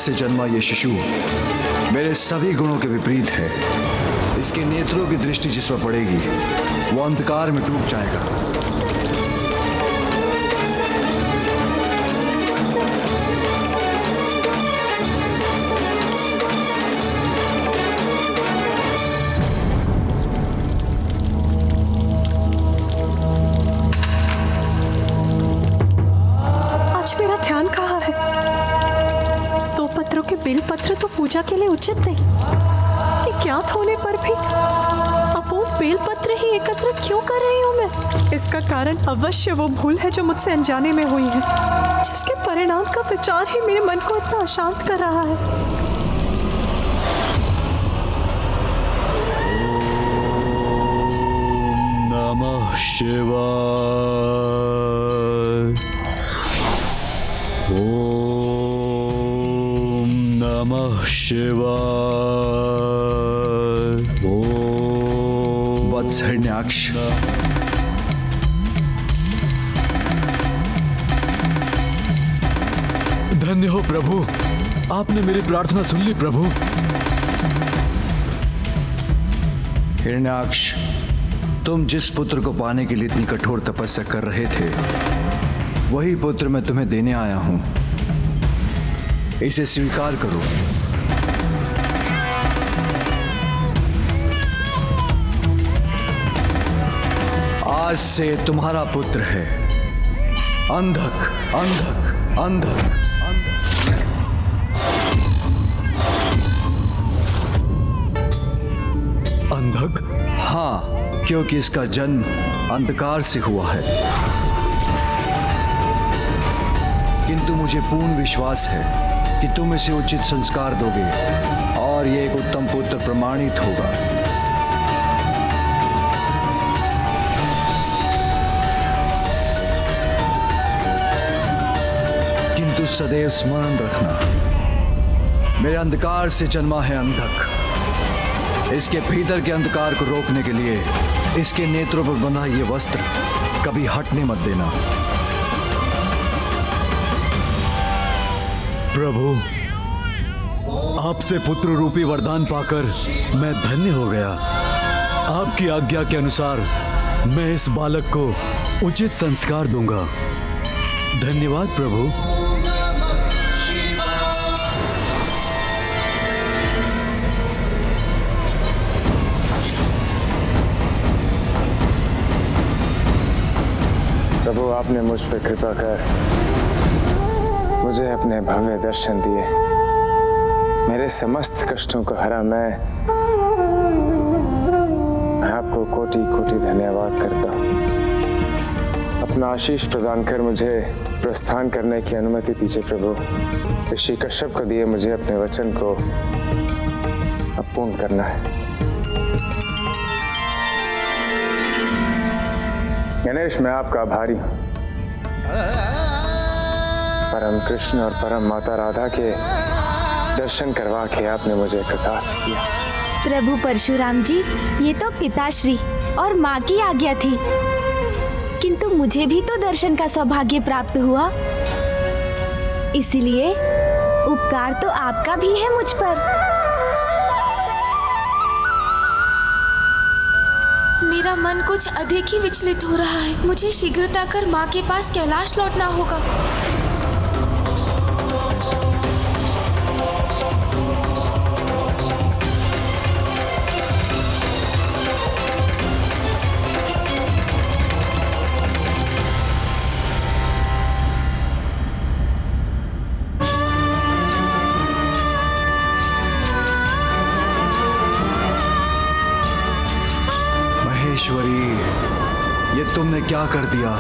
से जन्मा ये शिशु मेरे सभी गुणों के विपरीत है। इसके नेत्रों की दृष्टि जिस पर पड़ेगी वो अंधकार में डूब जाएगा। आज मेरा ध्यान कहाँ है? दो पत्रों के बेलपत्र तो पूजा के लिए उचित नहीं। ज्ञात होने पर भी अब वो बेलपत्र ही एकत्रित क्यों कर रही हूँ मैं? इसका कारण अवश्य वो भूल है जो मुझसे अनजाने में हुई है, जिसके परिणाम का विचार ही मेरे मन को इतना अशांत कर रहा है। नमः शिवाय। ओम नमः शिवाय। ओम वत्स हिरण्याक्ष, धन्य हो प्रभु, आपने मेरी प्रार्थना सुन ली प्रभु। हिरण्याक्ष, तुम जिस पुत्र को पाने के लिए इतनी कठोर तपस्या कर रहे थे वही पुत्र मैं तुम्हें देने आया हूं। इसे स्वीकार करो। आज से तुम्हारा पुत्र है। अंधक अंधक अंधक अंधक? हाँ, क्योंकि इसका जन्म अंधकार से हुआ है। किंतु मुझे पूर्ण विश्वास है कि तुम इसे उचित संस्कार दोगे और ये एक उत्तम पुत्र प्रमाणित होगा। किंतु सदैव स्मरण रखना, मेरे अंधकार से जन्मा है अंधक। इसके भीतर के अंधकार को रोकने के लिए इसके नेत्रों पर बंधा ये वस्त्र कभी हटने मत देना। प्रभु, आपसे पुत्र रूपी वरदान पाकर मैं धन्य हो गया। आपकी आज्ञा के अनुसार मैं इस बालक को उचित संस्कार दूंगा। धन्यवाद प्रभु। प्रभु, आपने मुझ पर कृपा कर मुझे अपने भव्य दर्शन दिए। मेरे समस्त कष्टों को हरा। मैं आपको कोटि कोटि धन्यवाद करता हूँ। अपना आशीष प्रदान कर मुझे प्रस्थान करने की अनुमति दीजिए प्रभु। ऋषि कश्यप को दिए मुझे अपने वचन को अब पूर्ण करना है। गणेश, मैं आपका आभारी हूँ। परम कृष्ण और परम माता राधा के दर्शन करवा के आपने मुझे कृतार्थ किया। प्रभु परशुराम जी, ये तो पिताश्री और माँ की आज्ञा थी, किंतु मुझे भी तो दर्शन का सौभाग्य प्राप्त हुआ। इसलिए उपकार तो आपका भी है मुझ पर। मेरा मन कुछ अधिक ही विचलित हो रहा है। मुझे शीघ्रता कर माँ के पास कैलाश लौटना होगा। महेश्वरी, ये तुमने क्या कर दिया?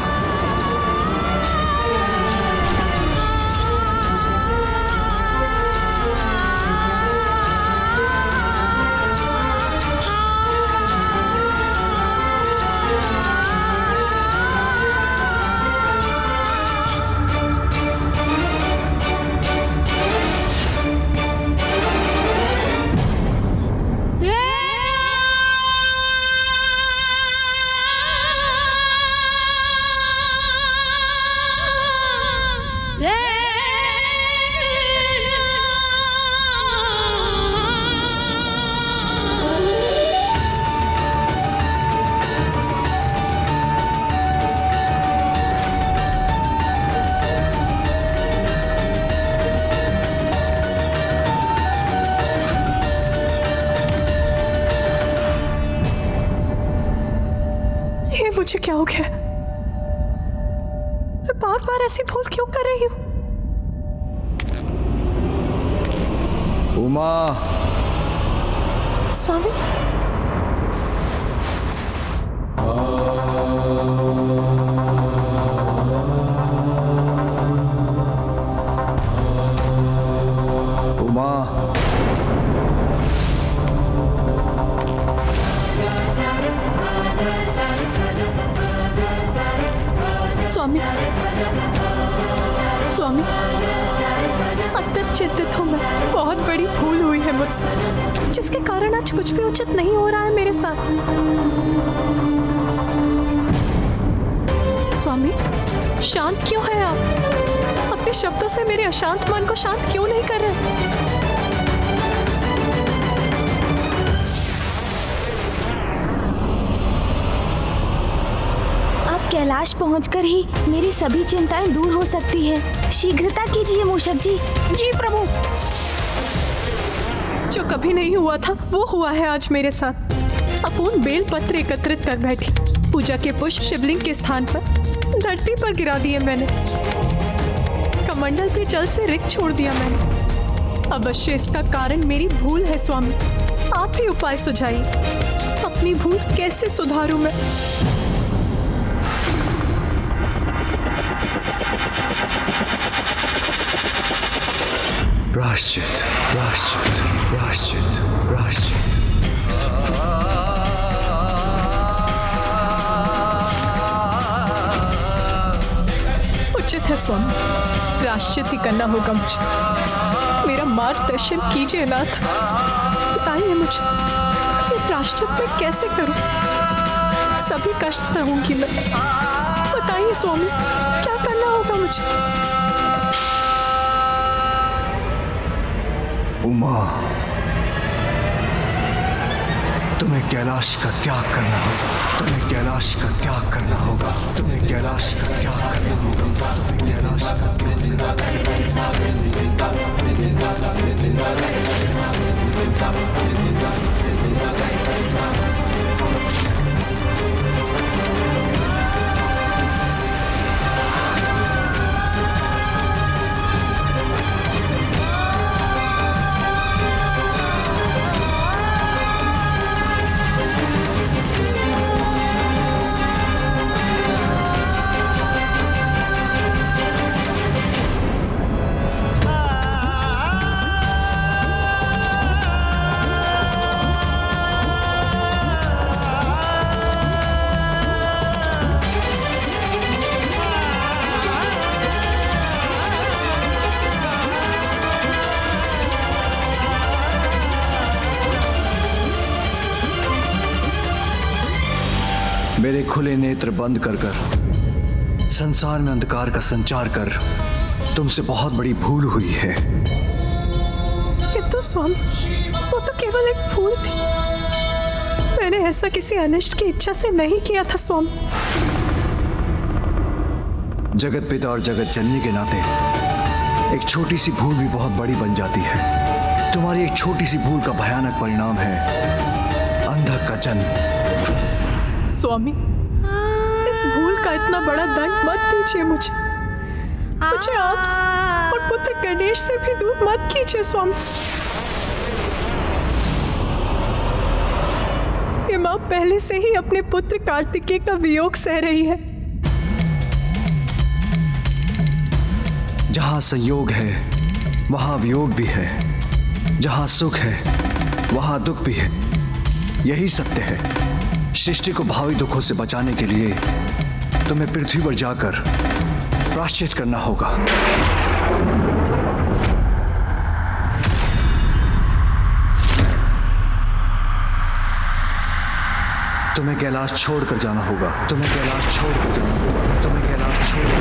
मुझे क्या हो गया? मैं बार बार ऐसी भूल क्यों कर रही हूँ? उमा, स्वामी, उमा, स्वामी, स्वामी, अत्यंत चिंतित हूँ मैं। बहुत बड़ी भूल हुई है मुझसे, जिसके कारण आज कुछ भी उचित नहीं हो रहा है मेरे साथ। स्वामी, शांत क्यों है आप? अपने शब्दों से मेरे अशांत मन को शांत क्यों नहीं कर रहे? कैलाश पहुंचकर ही मेरी सभी चिंताएं दूर हो सकती है। शीघ्रता कीजिए मूषक जी। जी प्रभु। जो कभी नहीं हुआ था वो हुआ है आज मेरे साथ। अपूर्ण बेल पत्र एकत्रित कर बैठी। पूजा के पुष्प शिवलिंग के स्थान पर धरती पर गिरा दिए मैंने। कमंडल के जल से रिक्त छोड़ दिया मैंने। अवश्य इसका कारण मेरी भूल है स्वामी। आप ही उपाय सुझाइए। अपनी भूल कैसे सुधारूं मैं? प्रायश्चित, प्रायश्चित, प्रायश्चित, प्रायश्चित। उचित है स्वामी, प्रायश्चित ही करना होगा मुझे। मेरा मार्गदर्शन कीजिए नाथ। बताइए मुझे ये प्रायश्चित मैं कैसे करूं? सभी कष्ट सहूंगी मैं। बताइए स्वामी, क्या करना होगा मुझे? उमा, तुम्हें कैलाश का त्याग करना होगा। तुम्हें कैलाश का त्याग करना होगा। तुम्हें कैलाश का त्याग करना होगा। तुम्हें कैलाश का त्याग करना होगा। मेरे खुले नेत्र बंद कर कर संसार में अंधकार का संचार कर तुमसे बहुत बड़ी भूल हुई है। किंतु स्वामी, वो तो केवल एक भूल थी। मैंने ऐसा किसी अनिष्ट की इच्छा से नहीं किया था स्वामी। जगत पिता और जगत जननी के नाते एक छोटी सी भूल भी बहुत बड़ी बन जाती है। तुम्हारी एक छोटी सी भूल का भयानक परिणाम है अंधक का जन्म। स्वामी, इस भूल का इतना बड़ा दंड मत दीजिए मुझे। मुझे आपसे और पुत्र गणेश से भी दूर मत कीजिए स्वामी। ये माँ पहले से ही अपने पुत्र कार्तिकेय का वियोग सह रही है। जहां संयोग है वहां वियोग भी है। जहां सुख है वहां दुख भी है। यही सत्य है। सृष्टि को भावी दुखों से बचाने के लिए तुम्हें पृथ्वी पर जाकर प्रायश्चित करना होगा। तुम्हें कैलाश छोड़कर जाना होगा। तुम्हें कैलाश छोड़कर जाना होगा। तुम्हें कैलाश छोड़कर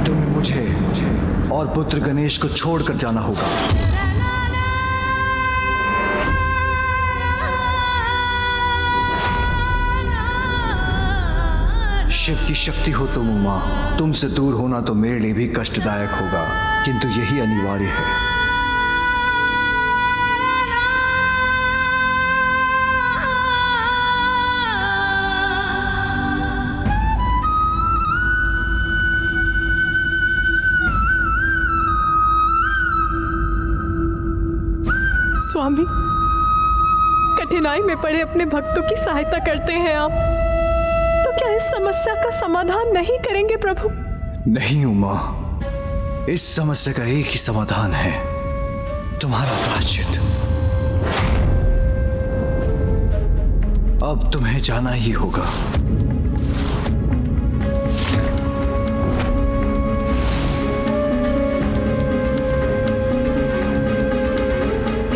तुम्हें मुझे और पुत्र गणेश को छोड़कर जाना होगा। शिव की शक्ति हो तुम उमा। तुमसे दूर होना तो मेरे लिए भी कष्टदायक होगा, किंतु यही अनिवार्य है। स्वामी, कठिनाई में पड़े अपने भक्तों की सहायता करते हैं आप, तो क्या इस समस्या का समाधान नहीं करेंगे प्रभु? नहीं उमा, इस समस्या का एक ही समाधान है, तुम्हारा प्रायश्चित। अब तुम्हें जाना ही होगा।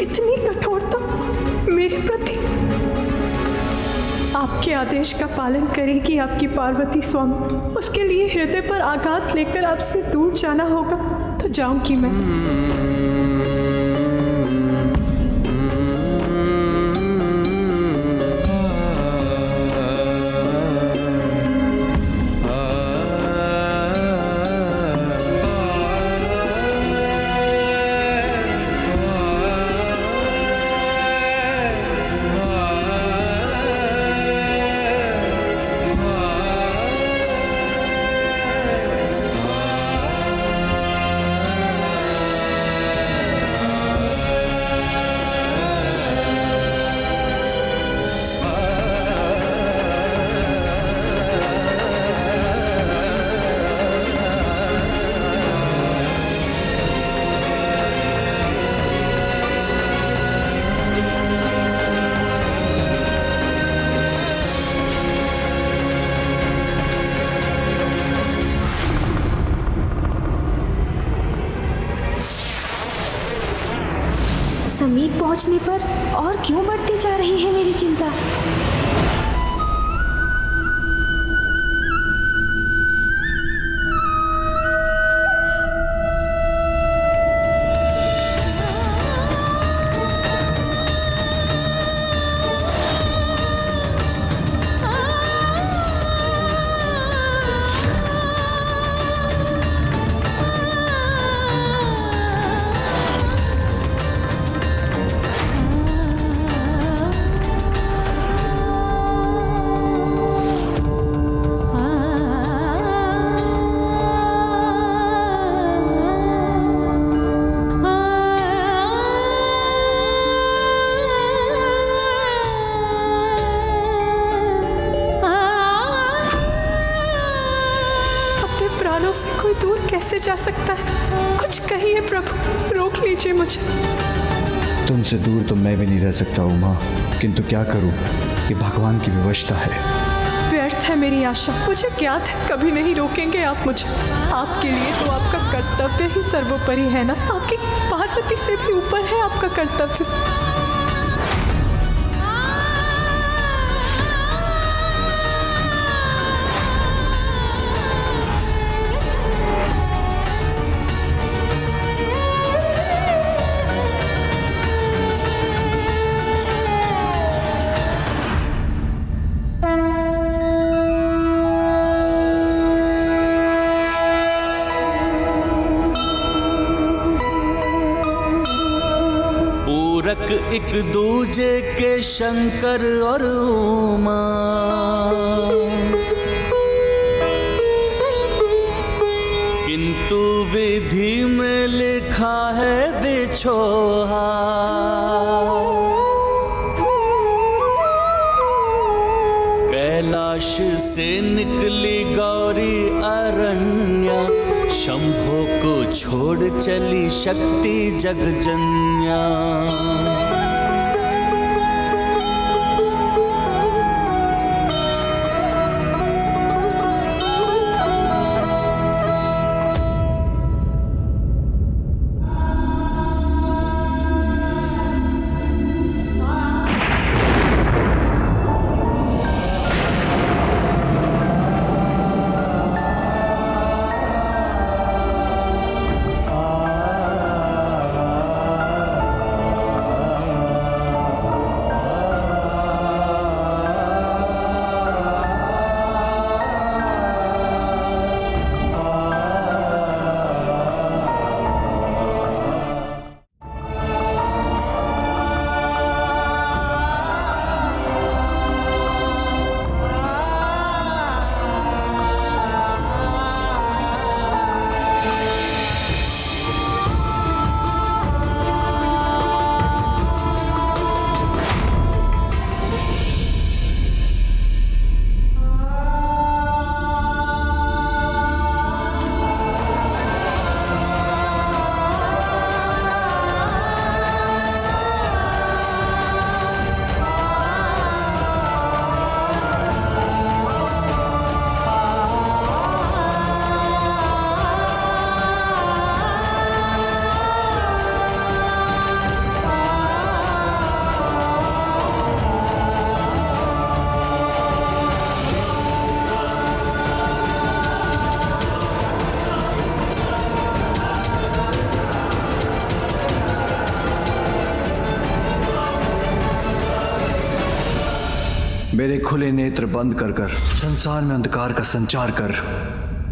इतनी कठोरता मेरे प्रति? आपके आदेश का पालन करेगी आपकी पार्वती स्वामी। उसके लिए हृदय पर आघात लेकर आपसे दूर जाना होगा तो जाऊंगी मैं। समीप पहुंचने पर और क्यों बढ़ती जा रही है मेरी चिंता। से कोई दूर कैसे जा सकता है? कुछ कहिए प्रभु, रोक लीजिए मुझे। तुमसे दूर तो मैं भी नहीं रह सकता उमा, किंतु क्या करूं, ये भगवान की व्यवस्था है। व्यर्थ है मेरी आशा, मुझे ज्ञात है कभी नहीं रोकेंगे आप मुझे। आपके लिए तो आपका कर्तव्य ही सर्वोपरि है ना, आपकी पार्वती से भी ऊपर है आपका कर्तव्य। एक दूजे के शंकर और उमा, किंतु विधि में लिखा है बिछोहा। कैलाश से निकली गौरी अरण्या, शंभो को छोड़ चली शक्ति जगजन्या। मेरे खुले नेत्र बंद कर कर संसार में अंधकार का संचार कर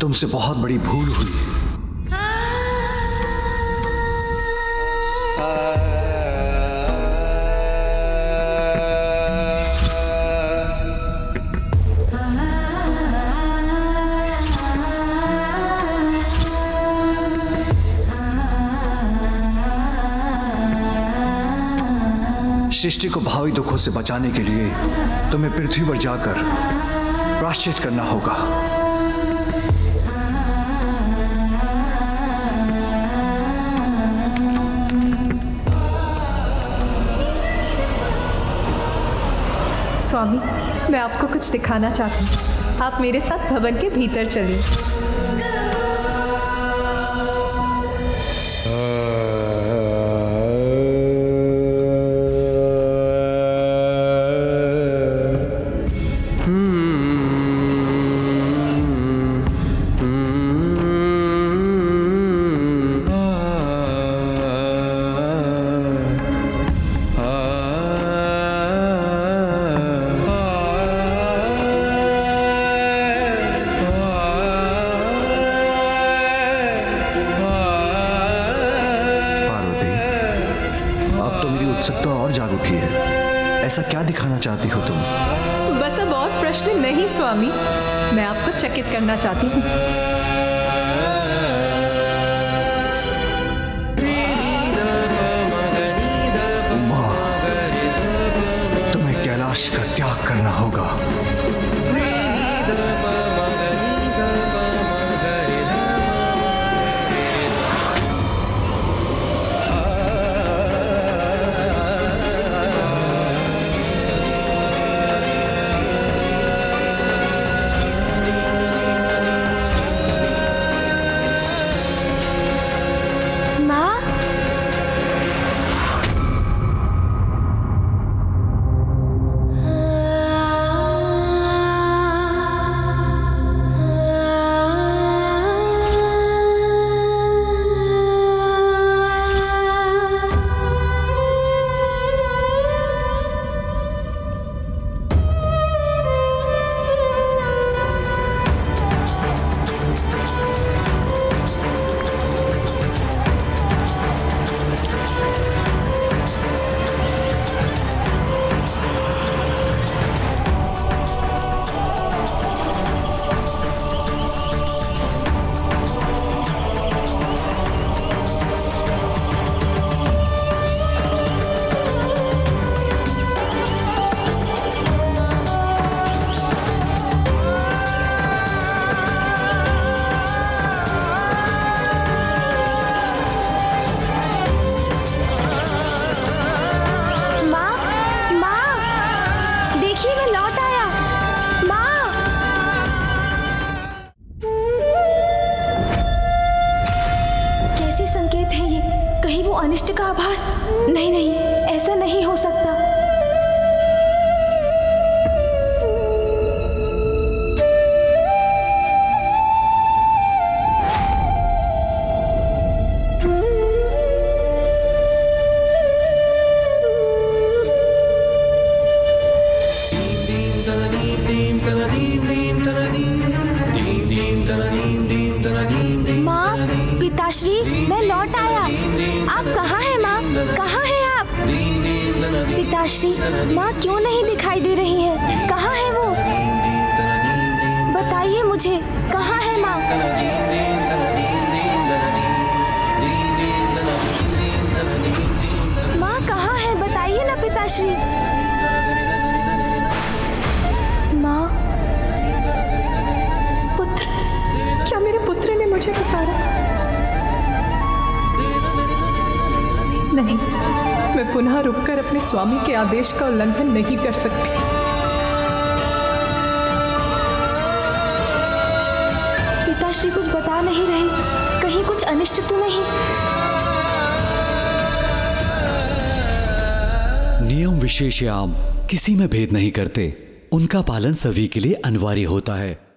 तुमसे बहुत बड़ी भूल हुई। सृष्टि को भावी दुखों से बचाने के लिए तुम्हें पृथ्वी पर जाकर प्रायश्चित करना होगा। स्वामी, मैं आपको कुछ दिखाना चाहती हूँ। आप मेरे साथ भवन के भीतर चलिए। उत्सुकता और जाग उठी है। ऐसा क्या दिखाना चाहती हो तुम? बस अब और प्रश्न नहीं स्वामी, मैं आपको चकित करना चाहती हूँ। उमा, तुम्हें कैलाश का त्याग करना होगा। अनिष्ट का आभास? नहीं नहीं, ऐसा नहीं हो सकता। माँ, पिताश्री, मैं लौट आया। आप कहाँ हैं माँ? कहाँ हैं आप? पिताश्री, माँ क्यों नहीं दिखाई दे रही हैं? कहाँ है वो? बताइए मुझे, कहाँ है माँ? माँ कहाँ है? बताइए ना पिताश्री। माँ, पुत्र, क्या मेरे पुत्र ने मुझे पुकारा? नहीं, मैं पुनः रुककर अपने स्वामी के आदेश का उल्लंघन नहीं कर सकती। पिताश्री कुछ बता नहीं रहे, कहीं कुछ अनिष्ट तो नहीं? नियम विशेष आम किसी में भेद नहीं करते, उनका पालन सभी के लिए अनिवार्य होता है।